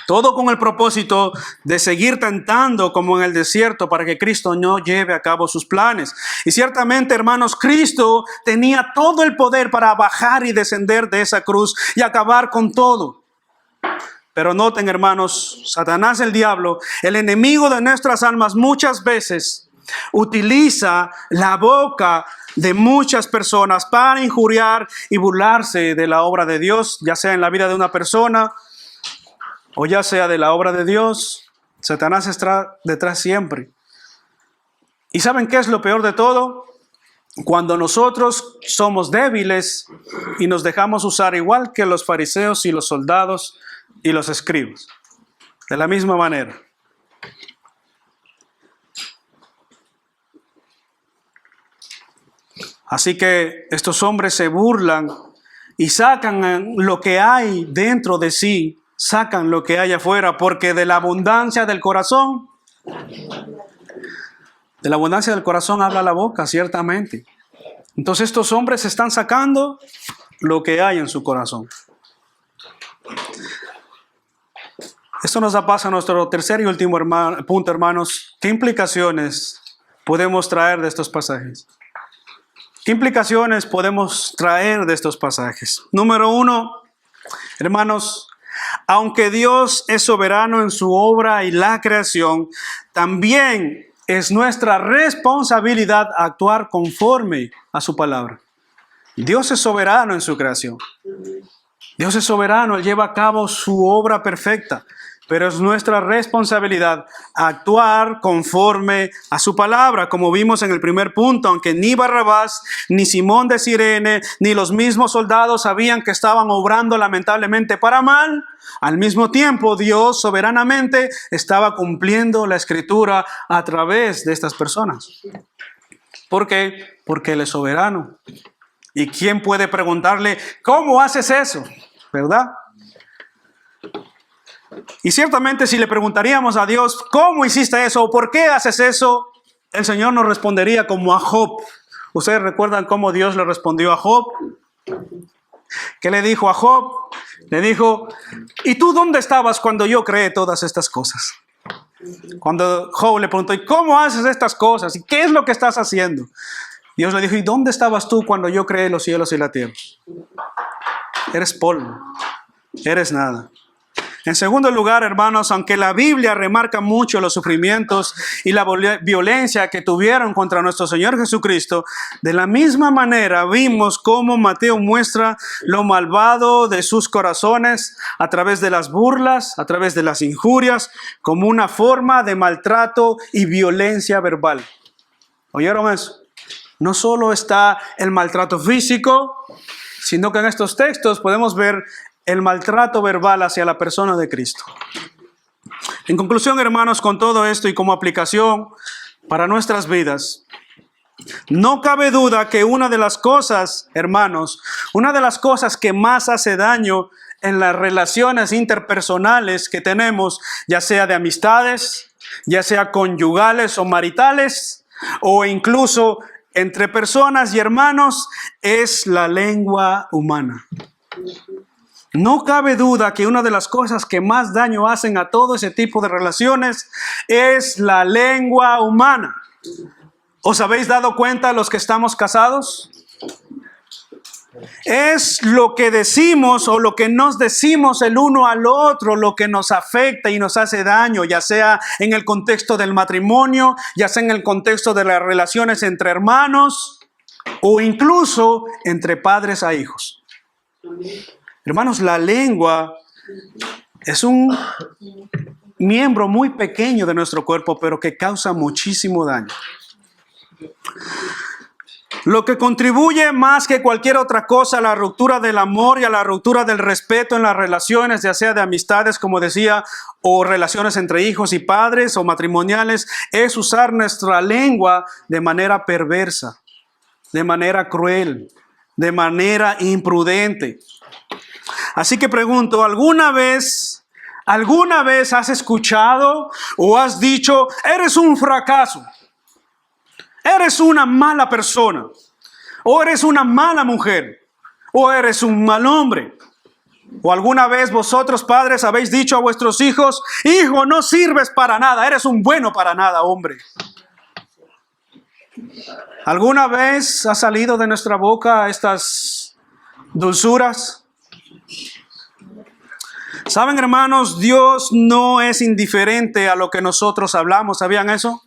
A: Todo con el propósito de seguir tentando como en el desierto para que Cristo no lleve a cabo sus planes. Y ciertamente, hermanos, Cristo tenía todo el poder para bajar y descender de esa cruz y acabar con todo. Pero noten, hermanos, Satanás, el diablo, el enemigo de nuestras almas, muchas veces utiliza la boca de muchas personas para injuriar y burlarse de la obra de Dios, ya sea en la vida de una persona o ya sea de la obra de Dios. Satanás está detrás siempre. ¿Y saben qué es lo peor de todo? Cuando nosotros somos débiles y nos dejamos usar igual que los fariseos y los soldados y los escribas. De la misma manera. Así que estos hombres se burlan y sacan lo que hay dentro de sí, sacan lo que hay afuera, porque de la abundancia del corazón habla la boca, ciertamente. Entonces estos hombres están sacando lo que hay en su corazón. Esto nos da paso a nuestro tercer y último punto, hermanos. ¿Qué implicaciones podemos traer de estos pasajes? ¿Qué implicaciones podemos traer de estos pasajes? Número 1, hermanos, aunque Dios es soberano en su obra y la creación, también es nuestra responsabilidad actuar conforme a su palabra. Dios es soberano en su creación. Dios es soberano, Él lleva a cabo su obra perfecta. Pero es nuestra responsabilidad actuar conforme a su palabra, como vimos en el primer punto, aunque ni Barrabás, ni Simón de Cirene, ni los mismos soldados sabían que estaban obrando lamentablemente para mal. Al mismo tiempo, Dios soberanamente estaba cumpliendo la escritura a través de estas personas. ¿Por qué? Porque Él es soberano. ¿Y quién puede preguntarle, cómo haces eso? ¿Verdad? Y ciertamente si le preguntaríamos a Dios, ¿cómo hiciste eso? ¿O por qué haces eso? El Señor nos respondería como a Job. ¿Ustedes recuerdan cómo Dios le respondió a Job? ¿Qué le dijo a Job? Le dijo, ¿y tú dónde estabas cuando yo creé todas estas cosas? Cuando Job le preguntó, ¿y cómo haces estas cosas? ¿Y qué es lo que estás haciendo? Dios le dijo, ¿y dónde estabas tú cuando yo creé los cielos y la tierra? Eres polvo, eres nada. En segundo lugar, hermanos, aunque la Biblia remarca mucho los sufrimientos y la violencia que tuvieron contra nuestro Señor Jesucristo, de la misma manera vimos cómo Mateo muestra lo malvado de sus corazones a través de las burlas, a través de las injurias, como una forma de maltrato y violencia verbal. ¿Oyeron eso? No solo está el maltrato físico, sino que en estos textos podemos ver el maltrato verbal hacia la persona de Cristo. En conclusión, hermanos, con todo esto y como aplicación para nuestras vidas, no cabe duda que una de las cosas, hermanos, una de las cosas que más hace daño en las relaciones interpersonales que tenemos, ya sea de amistades, ya sea conyugales o maritales, o incluso entre personas y hermanos, es la lengua humana. No cabe duda que una de las cosas que más daño hacen a todo ese tipo de relaciones es la lengua humana. ¿Os habéis dado cuenta los que estamos casados? Es lo que decimos o lo que nos decimos el uno al otro lo que nos afecta y nos hace daño, ya sea en el contexto del matrimonio, ya sea en el contexto de las relaciones entre hermanos o incluso entre padres a hijos. Hermanos, la lengua es un miembro muy pequeño de nuestro cuerpo, pero que causa muchísimo daño. Lo que contribuye más que cualquier otra cosa a la ruptura del amor y a la ruptura del respeto en las relaciones, ya sea de amistades, como decía, o relaciones entre hijos y padres o matrimoniales, es usar nuestra lengua de manera perversa, de manera cruel, de manera imprudente. Así que pregunto, ¿alguna vez has escuchado o has dicho, eres un fracaso? Eres una mala persona, o eres una mala mujer, o eres un mal hombre. O alguna vez vosotros, padres, habéis dicho a vuestros hijos, hijo, no sirves para nada, eres un bueno para nada, hombre. ¿Alguna vez ha salido de nuestra boca estas dulzuras? ¿Saben, hermanos? Dios no es indiferente a lo que nosotros hablamos. ¿Sabían eso?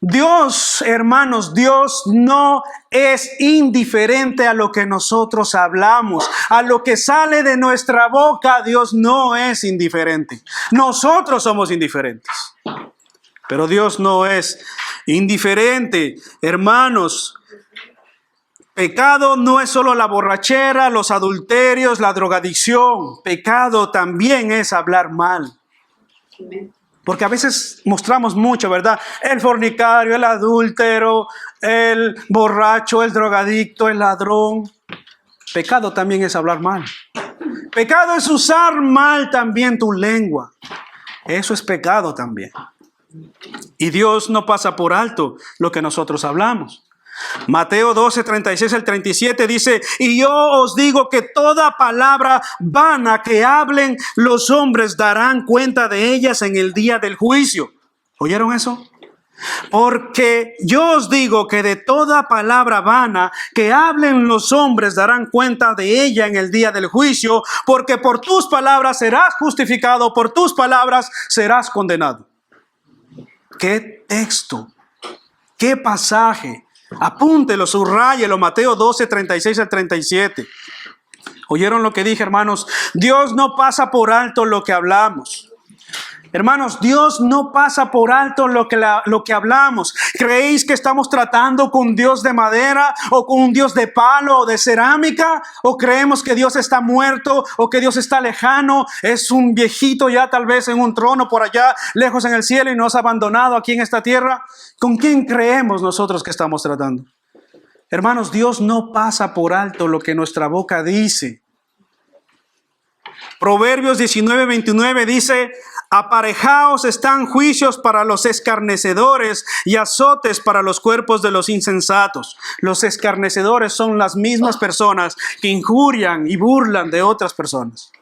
A: Dios, hermanos, Dios no es indiferente a lo que nosotros hablamos, a lo que sale de nuestra boca. Dios no es indiferente. Nosotros somos indiferentes, pero Dios no es indiferente. Hermanos, pecado no es solo la borrachera, los adulterios, la drogadicción. Pecado también es hablar mal. Porque a veces mostramos mucho, ¿verdad? El fornicario, el adúltero, el borracho, el drogadicto, el ladrón. Pecado también es hablar mal. Pecado es usar mal también tu lengua. Eso es pecado también. Y Dios no pasa por alto lo que nosotros hablamos. Mateo 12, 36 al 37 dice, y yo os digo que toda palabra vana que hablen los hombres darán cuenta de ellas en el día del juicio. ¿Oyeron eso? Porque yo os digo que de toda palabra vana que hablen los hombres darán cuenta de ella en el día del juicio, porque por tus palabras serás justificado, por tus palabras serás condenado. ¿Qué texto? ¿Qué pasaje? Apúntelo, subráyelo, Mateo 12, 36 al 37. ¿Oyeron lo que dije, hermanos? Dios no pasa por alto lo que hablamos. Hermanos, Dios no pasa por alto lo que hablamos. ¿Creéis que estamos tratando con un Dios de madera o con un Dios de palo o de cerámica? ¿O creemos que Dios está muerto o que Dios está lejano? Es un viejito ya tal vez en un trono por allá, lejos en el cielo y nos ha abandonado aquí en esta tierra. ¿Con quién creemos nosotros que estamos tratando? Hermanos, Dios no pasa por alto lo que nuestra boca dice. Proverbios 19, 29 dice, aparejaos están juicios para los escarnecedores y azotes para los cuerpos de los insensatos. Los escarnecedores son las mismas personas que injurian y burlan de otras personas.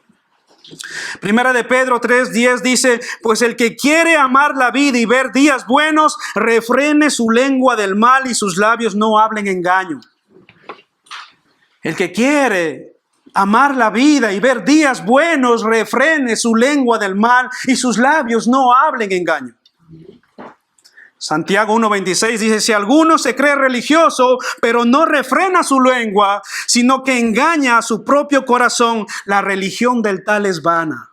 A: Primera de Pedro 3:10 dice, pues el que quiere amar la vida y ver días buenos, refrene su lengua del mal y sus labios no hablen engaño. El que quiere amar la vida y ver días buenos, refrene su lengua del mal y sus labios no hablen engaño. Santiago 1:26 dice, si alguno se cree religioso, pero no refrena su lengua, sino que engaña a su propio corazón, la religión del tal es vana.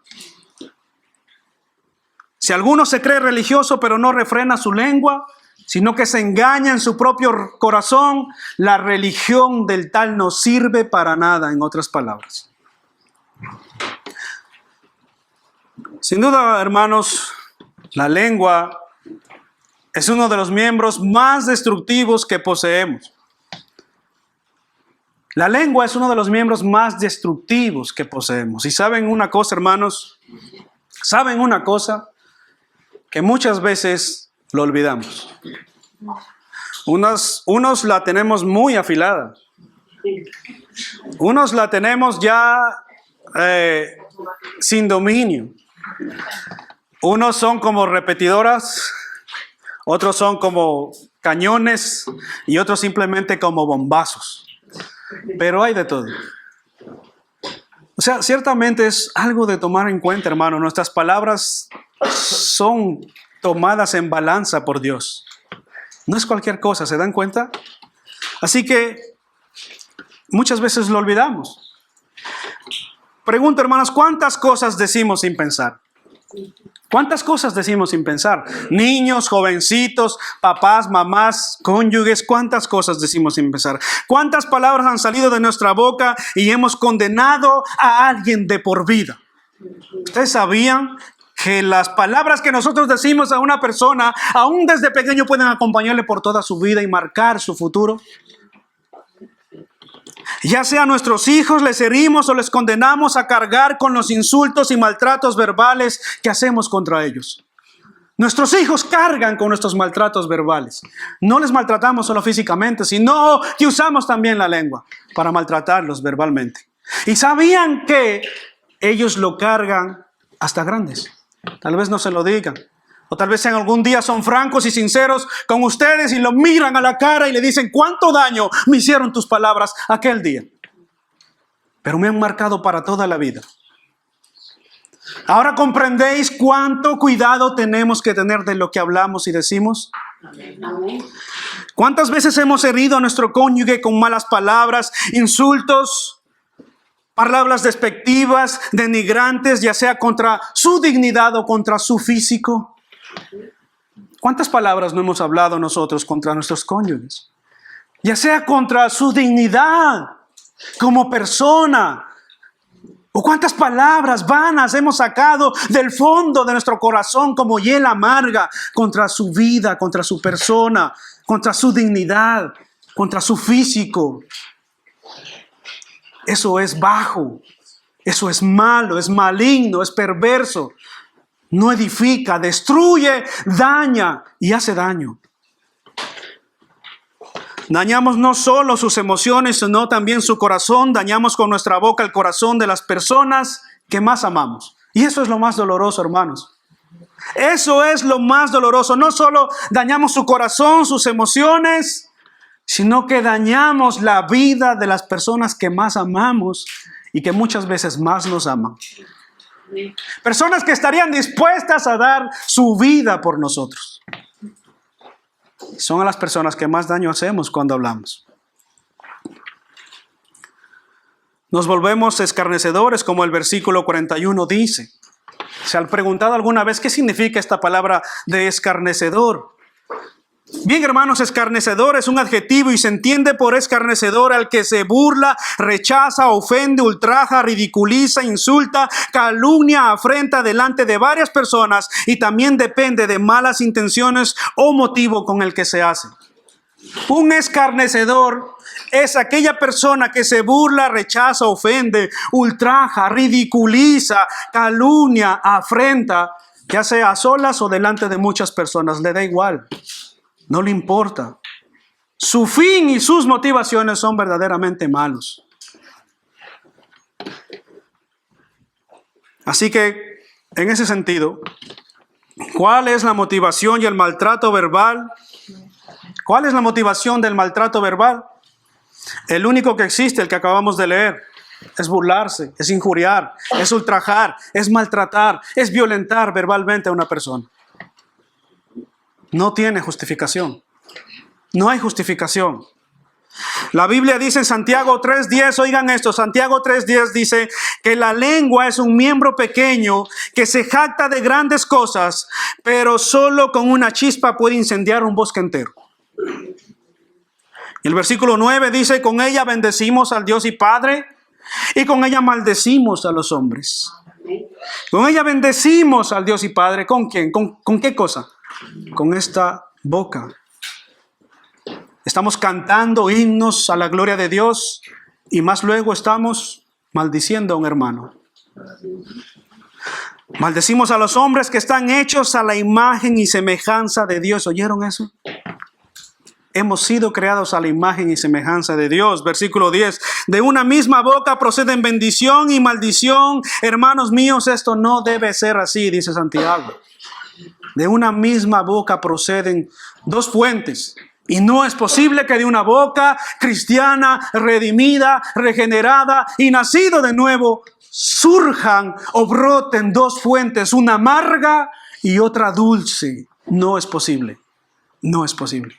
A: Si alguno se cree religioso, pero no refrena su lengua, sino que se engaña en su propio corazón, la religión del tal no sirve para nada, en otras palabras. Sin duda, hermanos, la lengua es uno de los miembros más destructivos que poseemos. La lengua es uno de los miembros más destructivos que poseemos. Y saben una cosa, hermanos, saben una cosa que muchas veces lo olvidamos. Unos la tenemos muy afilada. Unos la tenemos ya sin dominio. Unos son como repetidoras, otros son como cañones y otros simplemente como bombazos. Pero hay de todo. O sea, ciertamente es algo de tomar en cuenta, hermano. Nuestras palabras son tomadas en balanza por Dios. No es cualquier cosa, ¿se dan cuenta? Así que muchas veces lo olvidamos. Pregunto, hermanos, ¿cuántas cosas decimos sin pensar? ¿Cuántas cosas decimos sin pensar? Niños, jovencitos, papás, mamás, cónyuges, ¿cuántas cosas decimos sin pensar? ¿Cuántas palabras han salido de nuestra boca y hemos condenado a alguien de por vida? ¿Ustedes sabían que las palabras que nosotros decimos a una persona, aún desde pequeño, pueden acompañarle por toda su vida y marcar su futuro? Ya sea a nuestros hijos les herimos o les condenamos a cargar con los insultos y maltratos verbales que hacemos contra ellos. Nuestros hijos cargan con nuestros maltratos verbales. No les maltratamos solo físicamente, sino que usamos también la lengua para maltratarlos verbalmente. Y sabían que ellos lo cargan hasta grandes. Tal vez no se lo digan. O tal vez en algún día son francos y sinceros con ustedes y lo miran a la cara y le dicen, ¿cuánto daño me hicieron tus palabras aquel día? Pero me han marcado para toda la vida. ¿Ahora comprendéis cuánto cuidado tenemos que tener de lo que hablamos y decimos? Amén. ¿Cuántas veces hemos herido a nuestro cónyuge con malas palabras, insultos, palabras despectivas, denigrantes, ya sea contra su dignidad o contra su físico? ¿Cuántas palabras no hemos hablado nosotros contra nuestros cónyuges? Ya sea contra su dignidad como persona. ¿O cuántas palabras vanas hemos sacado del fondo de nuestro corazón como hiel amarga contra su vida, contra su persona, contra su dignidad, contra su físico? Eso es bajo, eso es malo, es maligno, es perverso. No edifica, destruye, daña y hace daño. Dañamos no solo sus emociones, sino también su corazón. Dañamos con nuestra boca el corazón de las personas que más amamos. Y eso es lo más doloroso, hermanos. Eso es lo más doloroso. No solo dañamos su corazón, sus emociones, sino que dañamos la vida de las personas que más amamos y que muchas veces más nos aman. Personas que estarían dispuestas a dar su vida por nosotros. Son a las personas que más daño hacemos cuando hablamos. Nos volvemos escarnecedores, como el versículo 41 dice. ¿Se han preguntado alguna vez qué significa esta palabra de escarnecedor? Bien, hermanos, escarnecedor es un adjetivo y se entiende por escarnecedor al que se burla, rechaza, ofende, ultraja, ridiculiza, insulta, calumnia, afrenta delante de varias personas y también depende de malas intenciones o motivo con el que se hace. Un escarnecedor es aquella persona que se burla, rechaza, ofende, ultraja, ridiculiza, calumnia, afrenta, ya sea a solas o delante de muchas personas, le da igual. No le importa. Su fin y sus motivaciones son verdaderamente malos. Así que, en ese sentido, ¿cuál es la motivación y el maltrato verbal? ¿Cuál es la motivación del maltrato verbal? El único que existe, el que acabamos de leer. es burlarse, es injuriar, es ultrajar, es maltratar, es violentar verbalmente a una persona. No tiene justificación. No hay justificación. La Biblia dice en Santiago 3:10, oigan esto, Santiago 3:10 dice que la lengua es un miembro pequeño que se jacta de grandes cosas, pero solo con una chispa puede incendiar un bosque entero. El versículo 9 dice, con ella bendecimos al Dios y Padre, y con ella maldecimos a los hombres. Con ella bendecimos al Dios y Padre. ¿Con quién? ¿Con qué cosa? Con esta boca. Estamos cantando himnos a la gloria de Dios y más luego estamos maldiciendo a un hermano. Maldecimos a los hombres que están hechos a la imagen y semejanza de Dios. ¿Oyeron eso? Hemos sido creados a la imagen y semejanza de Dios. Versículo 10. De una misma boca proceden bendición y maldición. Hermanos míos, esto no debe ser así, dice Santiago. De una misma boca proceden dos fuentes. Y no es posible que de una boca cristiana, redimida, regenerada y nacido de nuevo, surjan o broten dos fuentes, una amarga y otra dulce. No es posible. No es posible.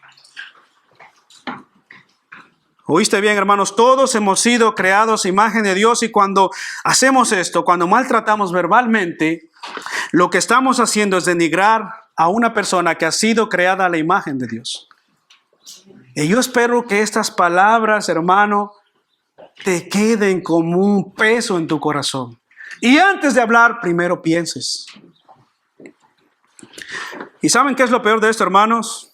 A: ¿Oíste bien, hermanos? Todos hemos sido creados a imagen de Dios y cuando hacemos esto, cuando maltratamos verbalmente, lo que estamos haciendo es denigrar a una persona que ha sido creada a la imagen de Dios. Y yo espero que estas palabras, hermano, te queden como un peso en tu corazón. Y antes de hablar, primero pienses. ¿Y saben qué es lo peor de esto, hermanos?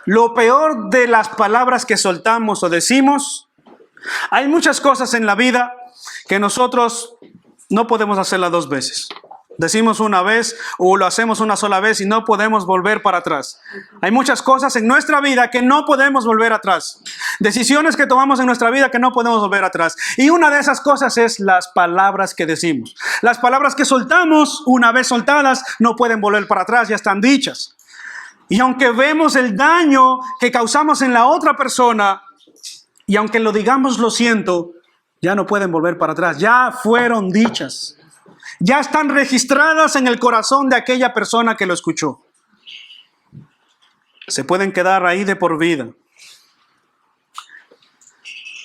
A: Lo peor de las palabras que soltamos o decimos, hay muchas cosas en la vida que nosotros no podemos hacerlas dos veces. Decimos una vez o lo hacemos una sola vez y no podemos volver para atrás. Hay muchas cosas en nuestra vida que no podemos volver atrás. Decisiones que tomamos en nuestra vida que no podemos volver atrás. Y una de esas cosas es las palabras que decimos. Las palabras que soltamos, una vez soltadas, no pueden volver para atrás, ya están dichas. Y aunque vemos el daño que causamos en la otra persona, y aunque lo digamos lo siento, ya no pueden volver para atrás. Ya fueron dichas. Ya están registradas en el corazón de aquella persona que lo escuchó. Se pueden quedar ahí de por vida.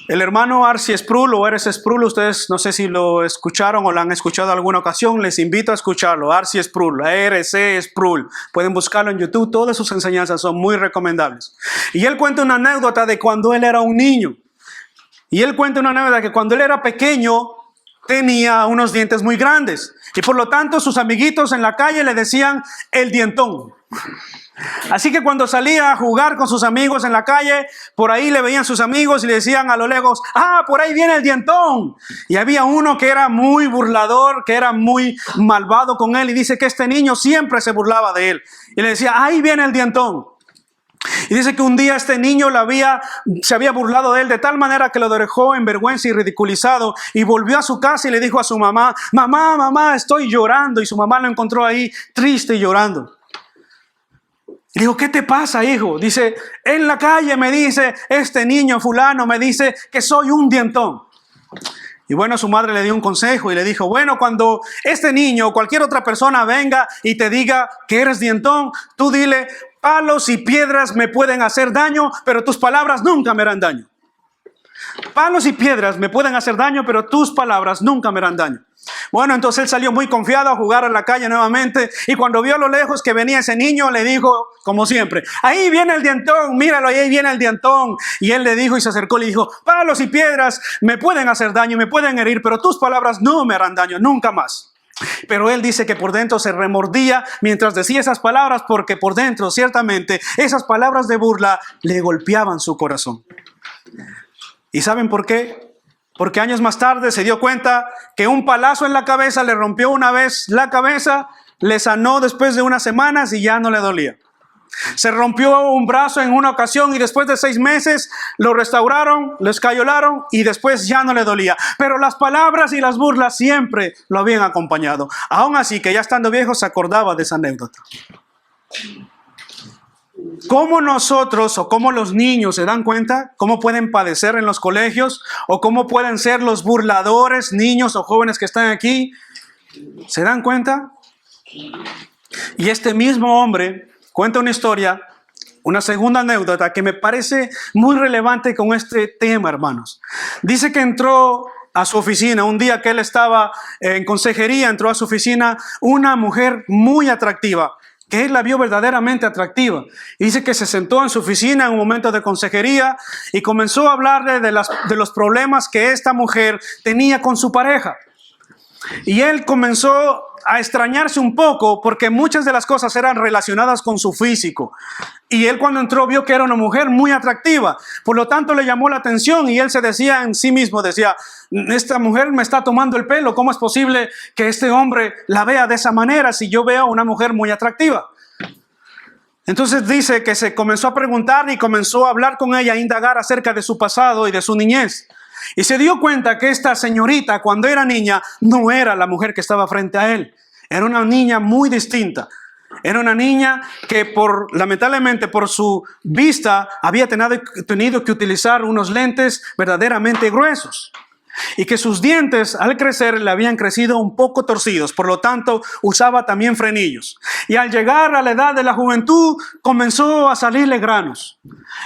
A: El hermano R.C. Sproul o R.C. Sproul, ustedes no sé si lo escucharon o lo han escuchado en alguna ocasión, les invito a escucharlo. R.C. Sproul, R.C. Sproul. Pueden buscarlo en YouTube, todas sus enseñanzas son muy recomendables. Y él cuenta una anécdota de cuando él era un niño. Y él cuenta una anécdota que cuando él era pequeño tenía unos dientes muy grandes. Y por lo tanto sus amiguitos en la calle le decían el dientón. Así que cuando salía a jugar con sus amigos en la calle, por ahí le veían sus amigos y le decían a lo lejos, ¡ah, por ahí viene el dientón! Y había uno que era muy burlador, que era muy malvado con él y dice que este niño siempre se burlaba de él. Y le decía, ¡ahí viene el dientón! Y dice que un día este niño se había burlado de él de tal manera que lo dejó en vergüenza y ridiculizado y volvió a su casa y le dijo a su mamá, mamá, estoy llorando. Y su mamá lo encontró ahí triste y llorando. Y dijo, ¿qué te pasa, hijo? Dice, en la calle me dice, este niño fulano me dice que soy un dientón. Y bueno, su madre le dio un consejo y le dijo, bueno, cuando este niño o cualquier otra persona venga y te diga que eres dientón, tú dile, palos y piedras me pueden hacer daño, pero tus palabras nunca me harán daño. Palos y piedras me pueden hacer daño, pero tus palabras nunca me harán daño. Bueno, entonces él salió muy confiado a jugar a la calle nuevamente y cuando vio a lo lejos que venía ese niño le dijo, como siempre, ahí viene el dientón, míralo, ahí viene el dientón. Y él le dijo y se acercó y le dijo, palos y piedras me pueden hacer daño, me pueden herir, pero tus palabras no me harán daño, nunca más. Pero él dice que por dentro se remordía mientras decía esas palabras porque por dentro ciertamente esas palabras de burla le golpeaban su corazón. ¿Y saben por qué? Porque años más tarde se dio cuenta que un palazo en la cabeza le rompió una vez la cabeza, le sanó después de unas semanas y ya no le dolía. Se rompió un brazo en una ocasión y después de 6 meses lo restauraron, lo escayolaron y después ya no le dolía. Pero las palabras y las burlas siempre lo habían acompañado. Aún así, que ya estando viejo se acordaba de esa anécdota. cómo nosotros o cómo los niños se dan cuenta, cómo pueden padecer en los colegios o cómo pueden ser los burladores, niños o jóvenes que están aquí. ¿Se dan cuenta? Y este mismo hombre cuenta una historia, una segunda anécdota que me parece muy relevante con este tema, hermanos. Dice que entró a su oficina, un día que él estaba en consejería, entró a su oficina una mujer muy atractiva, que él la vio verdaderamente atractiva. Y dice que se sentó en su oficina en un momento de consejería y comenzó a hablarle de los problemas que esta mujer tenía con su pareja. Y él comenzó a extrañarse un poco porque muchas de las cosas eran relacionadas con su físico. Y él cuando entró vio que era una mujer muy atractiva. Por lo tanto le llamó la atención y él se decía en sí mismo, decía, esta mujer me está tomando el pelo. ¿Cómo es posible que este hombre la vea de esa manera si yo veo a una mujer muy atractiva? Entonces dice que se comenzó a preguntar y comenzó a hablar con ella, a indagar acerca de su pasado y de su niñez. Y se dio cuenta que esta señorita, cuando era niña, no era la mujer que estaba frente a él. Era una niña muy distinta. Era una niña que lamentablemente por su vista había tenido que utilizar unos lentes verdaderamente gruesos. Y que sus dientes al crecer le habían crecido un poco torcidos, por lo tanto usaba también frenillos. Y al llegar a la edad de la juventud comenzó a salirle granos.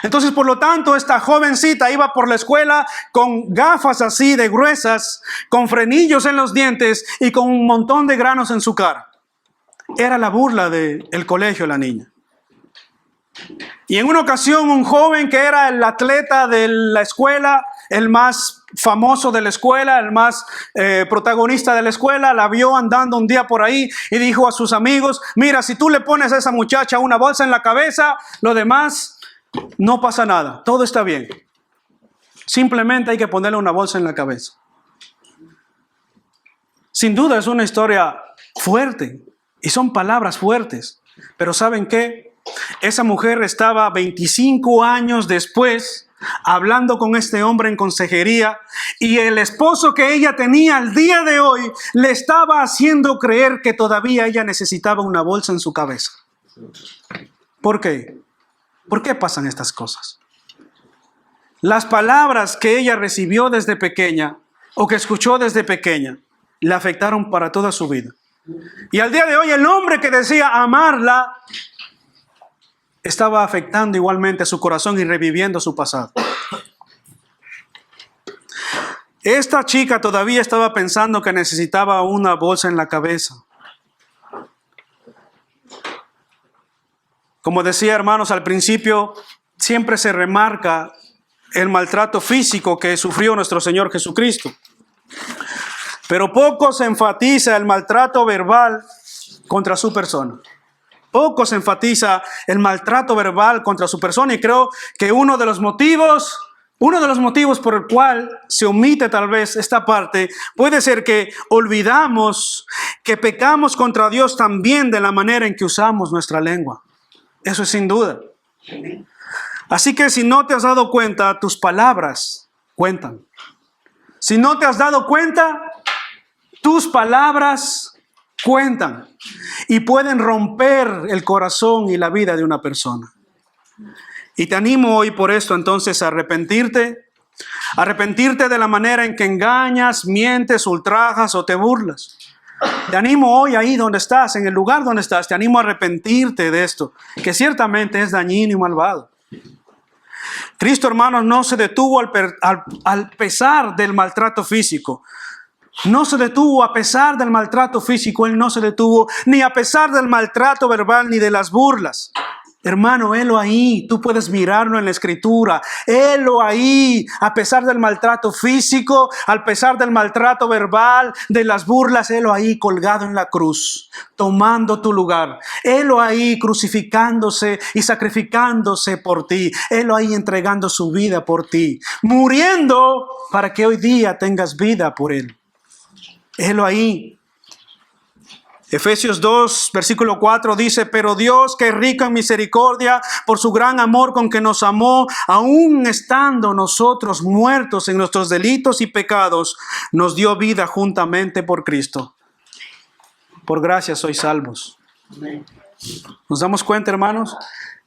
A: Entonces por lo tanto esta jovencita iba por la escuela con gafas así de gruesas, con frenillos en los dientes y con un montón de granos en su cara. Era la burla del colegio la niña. Y en una ocasión un joven que era el atleta de la escuela, el más famoso de la escuela, el más protagonista de la escuela, la vio andando un día por ahí y dijo a sus amigos, mira, si tú le pones a esa muchacha una bolsa en la cabeza, lo demás no pasa nada, todo está bien. Simplemente hay que ponerle una bolsa en la cabeza. Sin duda es una historia fuerte y son palabras fuertes, pero ¿saben qué? Esa mujer estaba 25 años después hablando con este hombre en consejería y el esposo que ella tenía al día de hoy le estaba haciendo creer que todavía ella necesitaba una bolsa en su cabeza. ¿Por qué? ¿Por qué pasan estas cosas? Las palabras que ella recibió desde pequeña o que escuchó desde pequeña le afectaron para toda su vida. Y al día de hoy el hombre que decía amarla estaba afectando igualmente su corazón y reviviendo su pasado. Esta chica todavía estaba pensando que necesitaba una bolsa en la cabeza. Como decía, hermanos, al principio siempre se remarca el maltrato físico que sufrió nuestro Señor Jesucristo. Pero poco se enfatiza el maltrato verbal contra su persona. Poco se enfatiza el maltrato verbal contra su persona y creo que uno de los motivos por el cual se omite tal vez esta parte puede ser que olvidamos que pecamos contra Dios también de la manera en que usamos nuestra lengua. Eso es sin duda. Así que si no te has dado cuenta, tus palabras cuentan. Si no te has dado cuenta, tus palabras cuentan y pueden romper el corazón y la vida de una persona. Y te animo hoy por esto entonces a arrepentirte de la manera en que engañas, mientes, ultrajas o te burlas. Te animo hoy ahí donde estás, en el lugar donde estás, te animo a arrepentirte de esto, que ciertamente es dañino y malvado. Cristo, hermanos, no se detuvo al pesar del maltrato físico. No se detuvo a pesar del maltrato físico, Él no se detuvo ni a pesar del maltrato verbal ni de las burlas. Hermano, helo ahí, tú puedes mirarlo en la Escritura, helo ahí, a pesar del maltrato físico, a pesar del maltrato verbal, de las burlas, helo ahí colgado en la cruz, tomando tu lugar, helo ahí crucificándose y sacrificándose por ti, helo ahí entregando su vida por ti, muriendo para que hoy día tengas vida por Él. Helo ahí. Efesios 2, versículo 4 dice, pero Dios, que es rico en misericordia, por su gran amor con que nos amó, aun estando nosotros muertos en nuestros delitos y pecados, nos dio vida juntamente por Cristo. Por gracia sois salvos. ¿Nos damos cuenta, hermanos?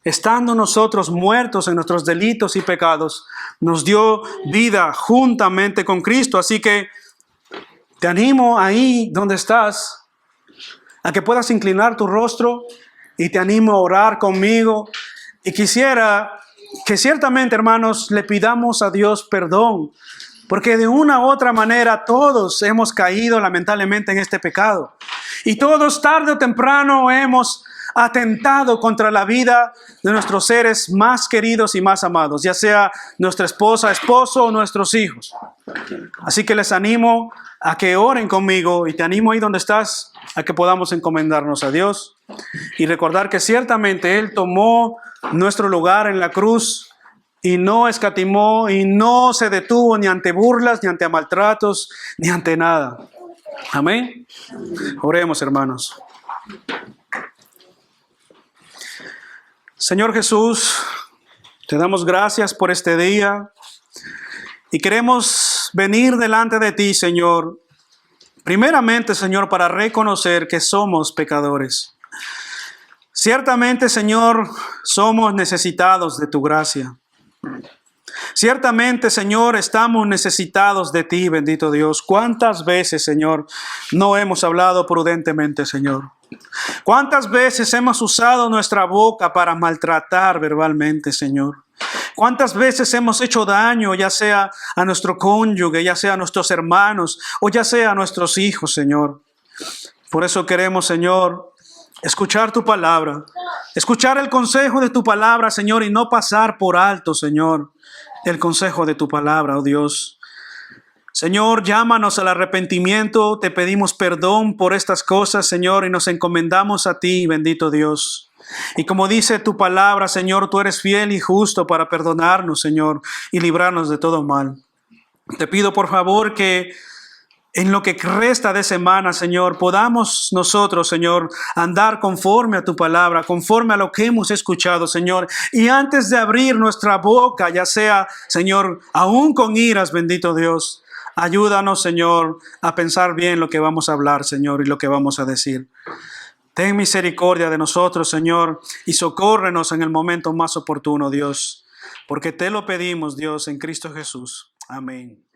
A: estando nosotros muertos en nuestros delitos y pecados, nos dio vida juntamente con Cristo. Así que te animo ahí donde estás a que puedas inclinar tu rostro y te animo a orar conmigo. Y quisiera que ciertamente, hermanos, le pidamos a Dios perdón, porque de una u otra manera todos hemos caído lamentablemente en este pecado. Y todos tarde o temprano hemos atentado contra la vida de nuestros seres más queridos y más amados, ya sea nuestra esposa, esposo o nuestros hijos. Así que les animo a que oren conmigo y te animo ahí donde estás a que podamos encomendarnos a Dios y recordar que ciertamente Él tomó nuestro lugar en la cruz y no escatimó y no se detuvo ni ante burlas, ni ante maltratos, ni ante nada. Amén. Oremos, hermanos. Señor Jesús, te damos gracias por este día y queremos venir delante de ti, Señor. Primeramente, Señor, para reconocer que somos pecadores. Ciertamente, Señor, somos necesitados de tu gracia. Ciertamente, Señor, estamos necesitados de ti, bendito Dios. ¿Cuántas veces, Señor, no hemos hablado prudentemente, Señor? ¿Cuántas veces hemos usado nuestra boca para maltratar verbalmente, Señor? ¿Cuántas veces hemos hecho daño, ya sea a nuestro cónyuge, ya sea a nuestros hermanos, o ya sea a nuestros hijos, Señor? Por eso queremos, Señor, escuchar tu palabra, escuchar el consejo de tu palabra, Señor, y no pasar por alto, Señor, el consejo de tu palabra, oh Dios. Señor, llámanos al arrepentimiento, te pedimos perdón por estas cosas, Señor, y nos encomendamos a ti, bendito Dios. Y como dice tu palabra, Señor, tú eres fiel y justo para perdonarnos, Señor, y librarnos de todo mal. Te pido, por favor, que en lo que resta de semana, Señor, podamos nosotros, Señor, andar conforme a tu palabra, conforme a lo que hemos escuchado, Señor. Y antes de abrir nuestra boca, ya sea, Señor, aún con iras, bendito Dios, ayúdanos, Señor, a pensar bien lo que vamos a hablar, Señor, y lo que vamos a decir. Ten misericordia de nosotros, Señor, y socórrenos en el momento más oportuno, Dios, porque te lo pedimos, Dios, en Cristo Jesús. Amén.